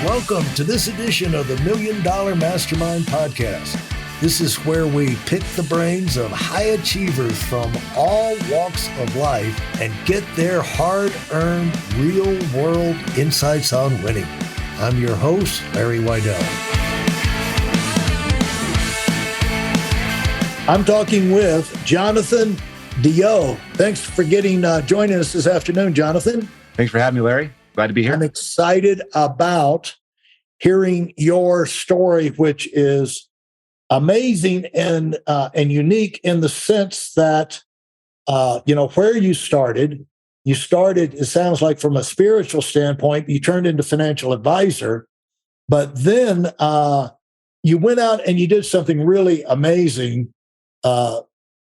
Welcome to this edition of the Million Dollar Mastermind podcast. This is where we pick the brains of high achievers from all walks of life and get their hard-earned, real-world insights on winning. I'm your host, Larry Weidel. I'm talking with Jonathan DeYoe. Thanks for joining us this afternoon, Jonathan. Thanks for having me, Larry. Glad to be here. I'm excited about hearing your story, which is amazing and unique in the sense that, where you started, it sounds like from a spiritual standpoint, you turned into financial advisor, but then you went out and you did something really amazing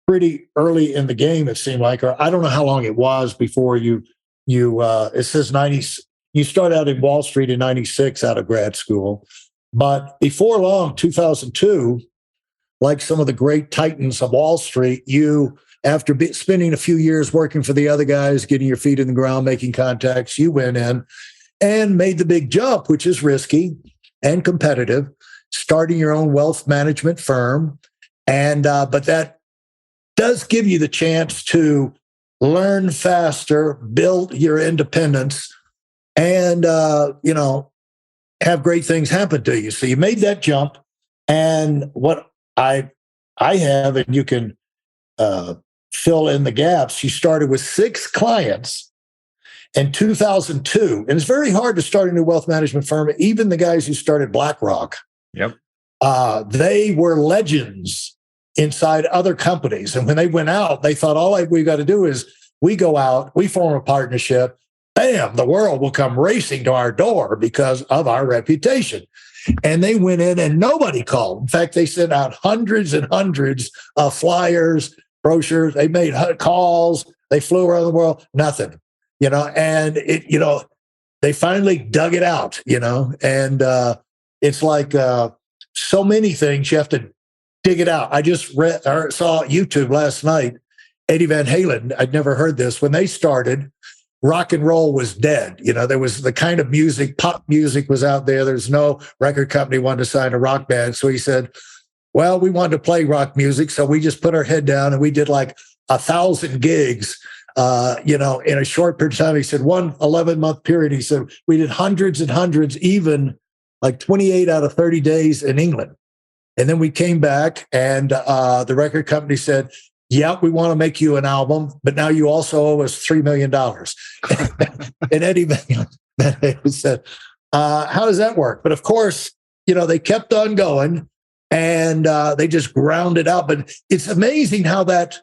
pretty early in the game, it seemed like, or I don't know how long it was before it says 90, you started out in Wall Street in 96 out of grad school, but before long, 2002, like some of the great titans of Wall Street, you, after spending a few years working for the other guys, getting your feet in the ground, making contacts, you went in and made the big jump, which is risky and competitive, starting your own wealth management firm. And but that does give you the chance to learn faster, build your independence, and have great things happen to you. So you made that jump, and what I have, and you can fill in the gaps. You started with 6 clients in 2002, and it's very hard to start a new wealth management firm. Even the guys who started BlackRock, they were legends inside other companies. And when they went out, they thought, all we got to do is we go out, we form a partnership, bam, the world will come racing to our door because of our reputation. And they went in and nobody called. In fact, they sent out hundreds and hundreds of flyers, brochures. They made calls. They flew around the world, nothing, and they finally dug it out, and it's like so many things you have to dig it out. I just saw YouTube last night, Eddie Van Halen. I'd never heard this. When they started, rock and roll was dead. There was the kind of music, pop music was out there. There's no record company wanted to sign a rock band. So he said, well, we wanted to play rock music. So we just put our head down and we did like 1,000 gigs, in a short period of time. He said 11-month period. He said, we did hundreds and hundreds, even like 28 out of 30 days in England. And then we came back and the record company said, yeah, we want to make you an album, but now you also owe us $3 million. And Eddie Van Halen said, how does that work? But of course, they kept on going and they just ground it out. But it's amazing how that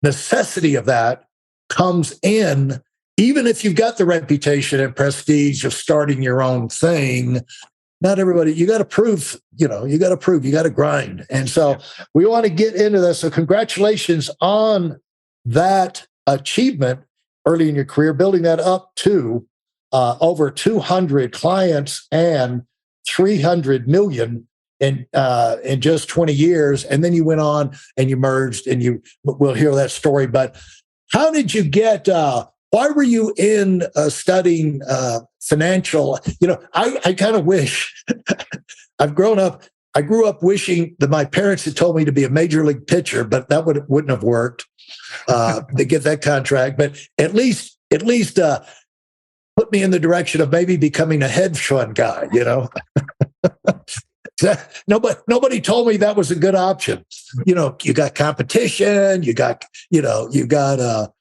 necessity of that comes in, even if you've got the reputation and prestige of starting your own thing. Not everybody, you got to prove, you got to grind. And so we want to get into this. So congratulations on that achievement early in your career, building that up to over 200 clients and 300 million in just 20 years. And then you went on and you merged, and we'll hear that story. But how did you get, why were you in studying financial? I kind of wish I grew up wishing that my parents had told me to be a major league pitcher, but that wouldn't have worked to get that contract. But at least put me in the direction of maybe becoming a hedge fund guy. Nobody told me that was a good option. You got competition. You got a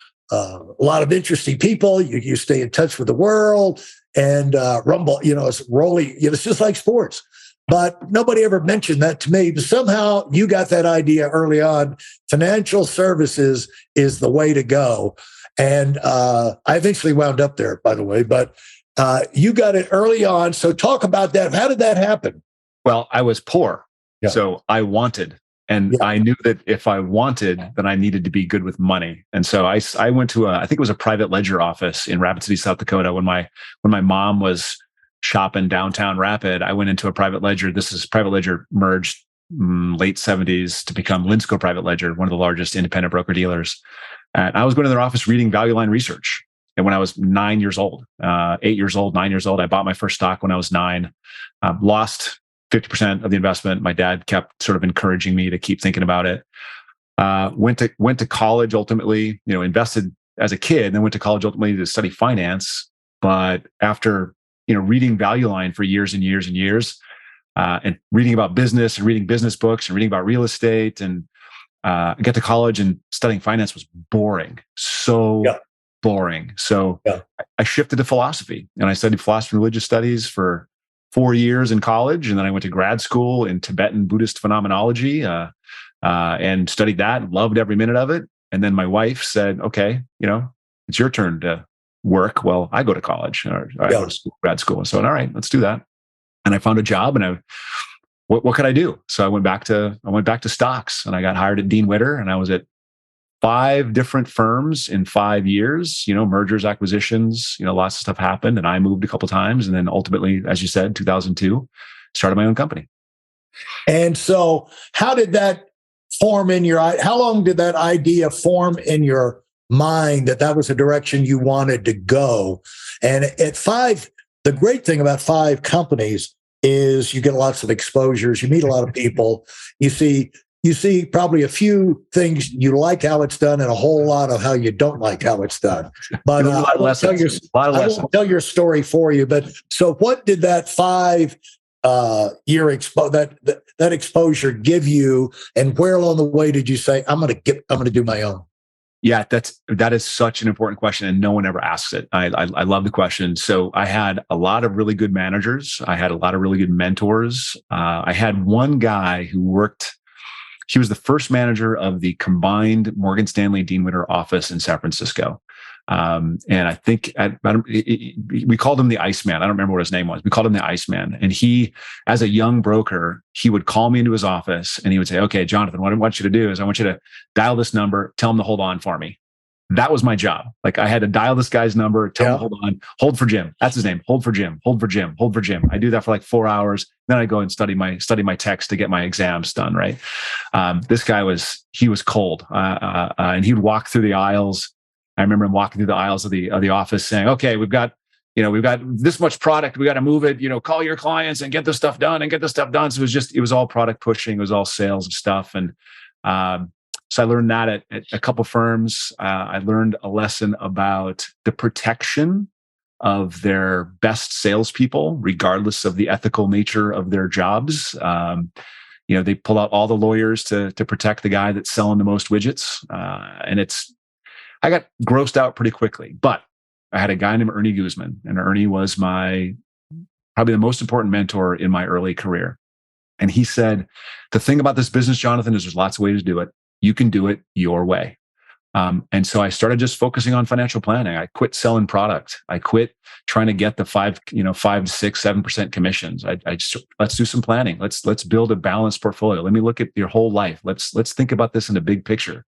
lot of interesting people. You stay in touch with the world, and rumble. It's rolling. It's just like sports. But nobody ever mentioned that to me. But somehow you got that idea early on. Financial services is the way to go, and I eventually wound up there, by the way. But you got it early on. So talk about that. How did that happen? Well, I was poor, so I wanted. And I knew that if I wanted, then I needed to be good with money. And so I went to I think it was a private ledger office in Rapid City, South Dakota. When my mom was shopping downtown Rapid, I went into a private ledger. Private ledger merged late 70s to become Linsco Private Ledger, one of the largest independent broker dealers. And I was going to their office reading Value Line Research. And when I was 9 years old, 8 years old, 9 years old, I bought my first stock when I was 9, lost 50% of the investment. My dad kept sort of encouraging me to keep thinking about it. Went to college ultimately, invested as a kid, and then went to college ultimately to study finance. But after, reading Value Line for years and years and years, and reading about business and reading business books and reading about real estate, and get to college and studying finance was boring. So boring. So I shifted to philosophy, and I studied philosophy and religious studies for 4 years in college. And then I went to grad school in Tibetan Buddhist phenomenology, and studied that and loved every minute of it. And then my wife said, okay, it's your turn to work. Well, I go to college, or I go to school, grad school. So, all right, let's do that. And I found a job, and what could I do? So I went back to stocks, and I got hired at Dean Witter, and I was at 5 different firms in 5 years, mergers, acquisitions, lots of stuff happened, and I moved a couple of times. And then ultimately, as you said, 2002, started my own company. And so how did that form how long did that idea form in your mind that was the direction you wanted to go? And at 5, the great thing about 5 companies is you get lots of exposures. You meet a lot of people. You see probably a few things you like how it's done, and a whole lot of how you don't like how it's done. But I won't tell your story for you. But so what did that 5 year that exposure give you, and where along the way did you say, I'm going to do my own? Yeah, that is such an important question, and no one ever asks it. I love the question. So I had a lot of really good managers. I had a lot of really good mentors. I had one guy who worked. He was the first manager of the combined Morgan Stanley Dean Witter office in San Francisco. And I think we called him the Iceman. I don't remember what his name was. We called him the Iceman. And he, as a young broker, he would call me into his office, and he would say, okay, Jonathan, what I want you to do is I want you to dial this number, tell him to hold on for me. That was my job. Like, I had to dial this guy's number, tell him to hold on, hold for Jim. That's his name. Hold for Jim, hold for Jim, hold for Jim. I do that for like 4 hours. Then I go and study my text to get my exams done. Right. This guy was cold. And he'd walk through the aisles. I remember him walking through the aisles of the office saying, okay, we've got this much product. We got to move it, call your clients and get this stuff done. So it was all product pushing. It was all sales and stuff. And, so I learned that at a couple firms. I learned a lesson about the protection of their best salespeople, regardless of the ethical nature of their jobs. They pull out all the lawyers to protect the guy that's selling the most widgets. I got grossed out pretty quickly, but I had a guy named Ernie Guzman, and Ernie was probably the most important mentor in my early career. And he said, the thing about this business, Jonathan, is there's lots of ways to do it. You can do it your way. And so I started just focusing on financial planning. I quit selling product. I quit trying to get the 5 to 6, 7% commissions. I just, let's do some planning. Let's build a balanced portfolio. Let me look at your whole life. Let's think about this in a big picture.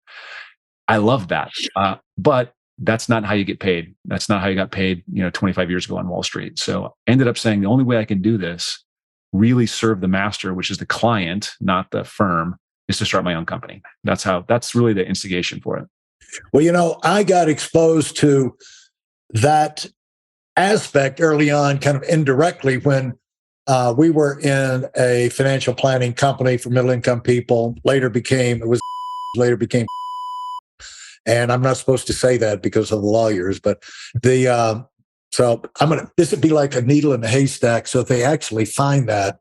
I love that. But that's not how you get paid. That's not how you got paid, 25 years ago on Wall Street. So I ended up saying the only way I can do this, really serve the master, which is the client, not the firm, is to start my own company. That's really the instigation for it. Well, I got exposed to that aspect early on, kind of indirectly, when we were in a financial planning company for middle income people. Later became, and I'm not supposed to say that because of the lawyers, but so this would be like a needle in a haystack. So if they actually find that,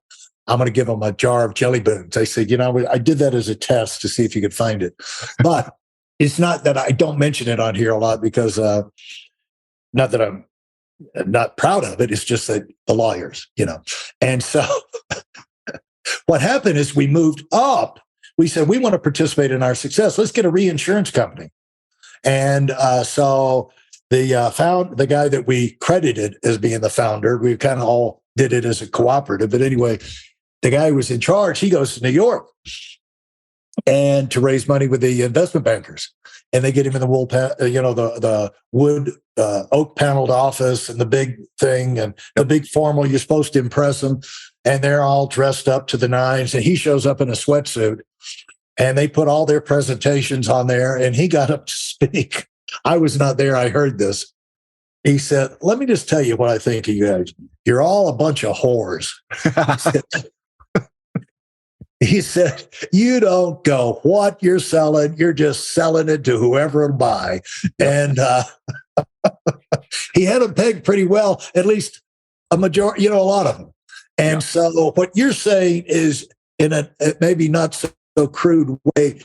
I'm going to give them a jar of jelly beans. I said, I did that as a test to see if you could find it. But it's not that I don't mention it on here a lot, because not that I'm not proud of it. It's just that the lawyers, And so what happened is we moved up. We said, we want to participate in our success. Let's get a reinsurance company. And so the guy that we credited as being the founder, we kind of all did it as a cooperative. But anyway, the guy who was in charge, he goes to New York and to raise money with the investment bankers. And they get him in the the wood oak paneled office and the big thing and the big formal. You're supposed to impress them, and they're all dressed up to the nines. And he shows up in a sweatsuit, and they put all their presentations on there. And he got up to speak. I was not there. I heard this, He said, let me just tell you what I think of you guys. You're all a bunch of whores. He said, you don't go what you're selling. You're just selling it to whoever will buy. And he had them pegged pretty well, at least a majority, a lot of them. And so what you're saying is, in a maybe not so crude way,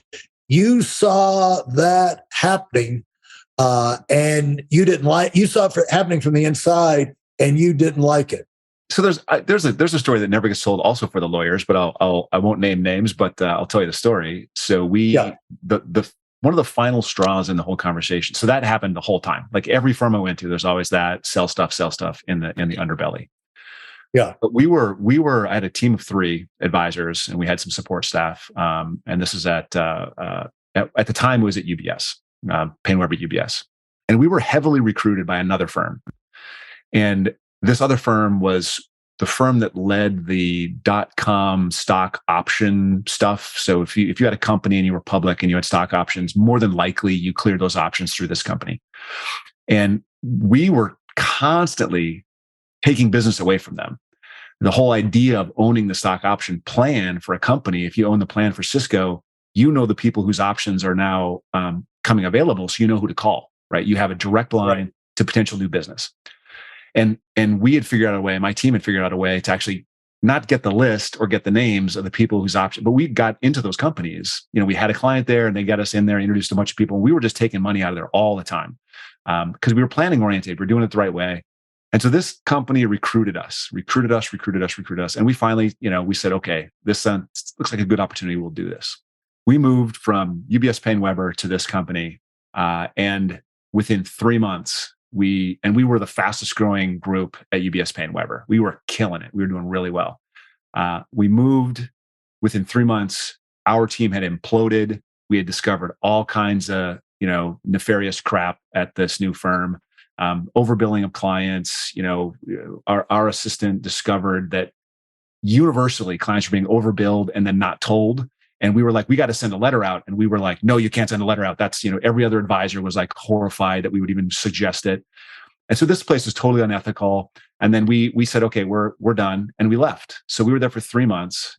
you saw that happening and you saw it happening from the inside and you didn't like it. So there's a story that never gets told also for the lawyers, but I won't name names, but I'll tell you the story. So the one of the final straws in the whole conversation. So that happened the whole time. Like every firm I went to, there's always that sell stuff in the underbelly. Yeah. But I had a team of 3 advisors and we had some support staff. And this is at the time it was at UBS, Paine-Webber UBS. And we were heavily recruited by another firm. And this other firm was the firm that led the .com stock option stuff. So if you had a company and you were public and you had stock options, more than likely you cleared those options through this company. And we were constantly taking business away from them. The whole idea of owning the stock option plan for a company, if you own the plan for Cisco, you know the people whose options are now coming available, so you know who to call, right? You have a direct line to potential new business. And we had figured out a way, my team had figured out a way to actually not get the list or get the names of the people whose option, but we got into those companies. We had a client there and they got us in there, introduced a bunch of people. And we were just taking money out of there all the time because we were planning oriented. We're doing it the right way. And so this company recruited us. And we finally, we said, okay, this looks like a good opportunity. We'll do this. We moved from UBS Paine-Webber to this company. And within 3 months, we were the fastest growing group at UBS Paine-Webber. We were killing it. We were doing really well. We moved within 3 months. Our team had imploded. We had discovered all kinds of, nefarious crap at this new firm. Overbilling of clients. Our assistant discovered that universally clients were being overbilled and then not told. And we were like, we got to send a letter out. And we were like, no, you can't send a letter out. That's, every other advisor was like horrified that we would even suggest it. And so this place was totally unethical. And then we said, okay, we're done. And we left. So we were there for 3 months.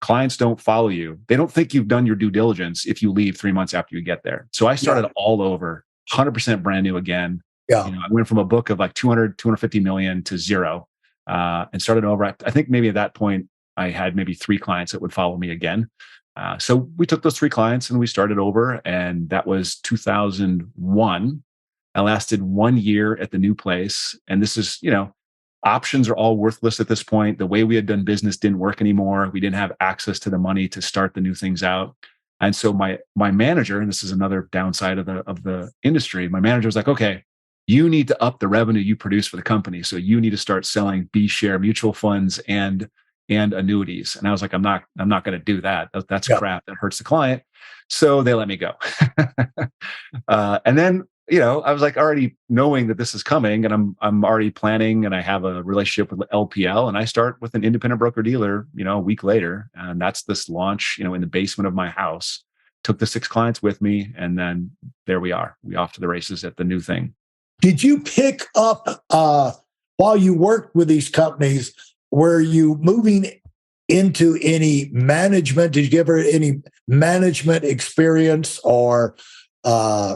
Clients don't follow you. They don't think you've done your due diligence if you leave 3 months after you get there. So I started all over, 100% brand new again. Yeah. I went from a book of like 250 million to 0 and started over. I think maybe at that point, I had maybe 3 clients that would follow me again. So we took those 3 clients and we started over, and that was 2001. I lasted 1 year at the new place. And this is, options are all worthless at this point. The way we had done business didn't work anymore. We didn't have access to the money to start the new things out. And so my manager, and this is another downside of the industry, my manager was like, okay, you need to up the revenue you produce for the company. So you need to start selling B share mutual funds and annuities. And I was like, I'm not going to do that. That's crap. That hurts the client. So they let me go. And then, I was like already knowing that this is coming, and I'm already planning, and I have a relationship with LPL, and I start with an independent broker dealer, a week later. And that's this launch, in the basement of my house. Took the 6 clients with me, and then there we are. We off to the races at the new thing. Did you pick up while you worked with these companies? Were you moving into any management? Did you give her any management experience or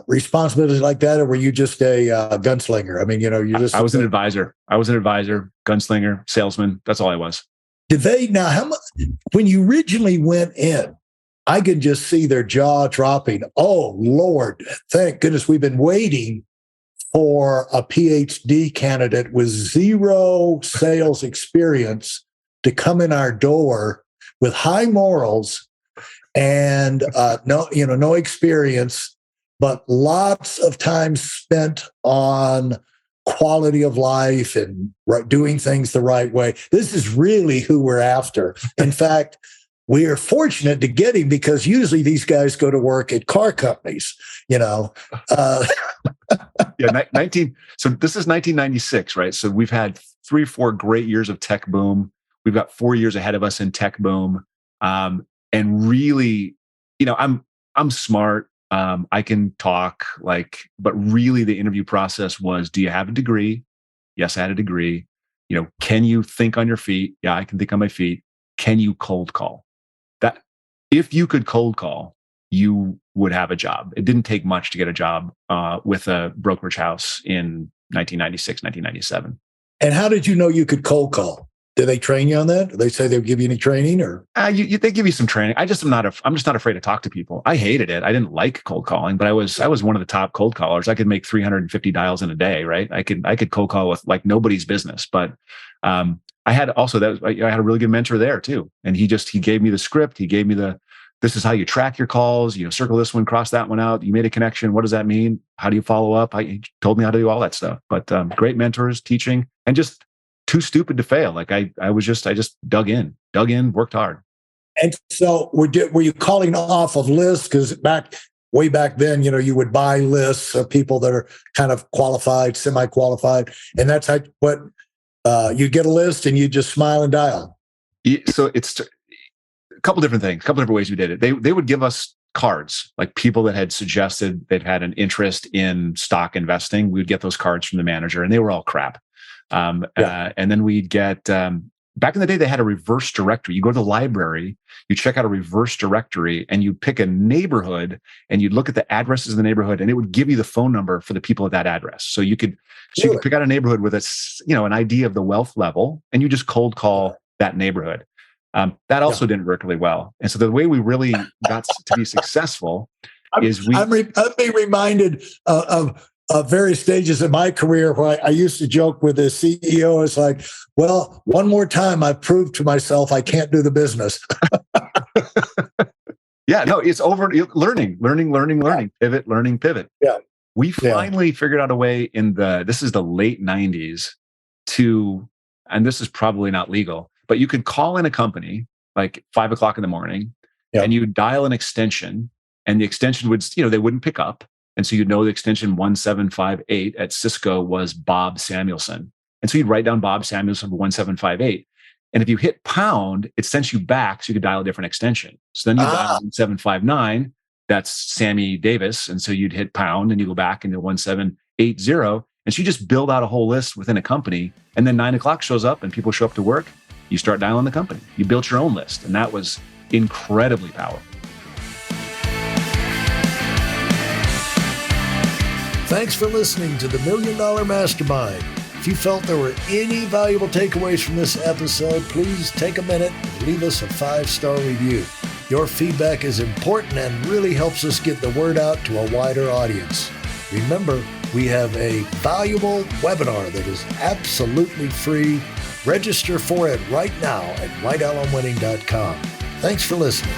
responsibilities like that? Or were you just a gunslinger? I mean, you just... I was an advisor. Gunslinger, salesman. That's all I was. Did they, now, how much, when you originally went in, I could just see their jaw dropping. Oh, Lord, thank goodness we've been waiting for a PhD candidate with 0 sales experience to come in our door with high morals and no experience, but lots of time spent on quality of life and doing things the right way. This is really who we're after. In fact, we are fortunate to get him because usually these guys go to work at car companies, Yeah, 19. So this is 1996, right? So we've had 3 or 4 great years of tech boom. We've got 4 years ahead of us in tech boom. And really, I'm smart. I can talk, but really the interview process was, do you have a degree? Yes, I had a degree. Can you think on your feet? Yeah, I can think on my feet. Can you cold call? That if you could cold call, you would have a job. It didn't take much to get a job with a brokerage house in 1996, 1997. And how did you know you could cold call? Did they train you on that? Did they say they'd give you any training, or? They give you some training. I'm just not afraid to talk to people. I hated it. I didn't like cold calling, but I was one of the top cold callers. I could make 350 dials in a day, right? I could cold call with like nobody's business. But I had a really good mentor there too. And he gave me the script. He gave me this is how you track your calls, circle this one, cross that one out. You made a connection. What does that mean? How do you follow up? He told me how to do all that stuff. But great mentors, teaching, and just too stupid to fail. Like I just dug in, worked hard. And so were you calling off of lists? Because way back then, you would buy lists of people that are kind of qualified, semi-qualified. And that's how you get a list and you just smile and dial. So it's a couple different things, a couple different ways we did it. They would give us cards, like people that had suggested they'd had an interest in stock investing. We would get those cards from the manager, and they were all crap. And then we'd get, back in the day, they had a reverse directory. You go to the library, you check out a reverse directory, and you pick a neighborhood, and you'd look at the addresses in the neighborhood, and it would give you the phone number for the people at that address. So you could pick out a neighborhood with an idea of the wealth level, and you just cold call that neighborhood. That also didn't work really well. And so the way we really got to be successful is I'm being reminded of various stages of my career where I used to joke with the CEO. It's like, well, one more time, I've proved to myself I can't do the business. Yeah, no, it's over. Learning, pivot. Yeah. We finally figured out a way this is the late 90s and this is probably not legal, but you could call in a company like 5 o'clock in the morning and you dial an extension, and the extension would, they wouldn't pick up. And so the extension 1758 at Cisco was Bob Samuelson. And so you'd write down Bob Samuelson for 1758. And if you hit pound, it sends you back so you could dial a different extension. So then you dial 1759, that's Sammy Davis. And so you'd hit pound and you go back into 1780. And so you just build out a whole list within a company. And then 9 o'clock shows up and people show up to work. You start dialing the company. You built your own list. And that was incredibly powerful. Thanks for listening to the Million Dollar Mastermind. If you felt there were any valuable takeaways from this episode, please take a minute and leave us a 5-star review. Your feedback is important and really helps us get the word out to a wider audience. Remember, we have a valuable webinar that is absolutely free. Register for it right now at weidelonwinning.com. Thanks for listening.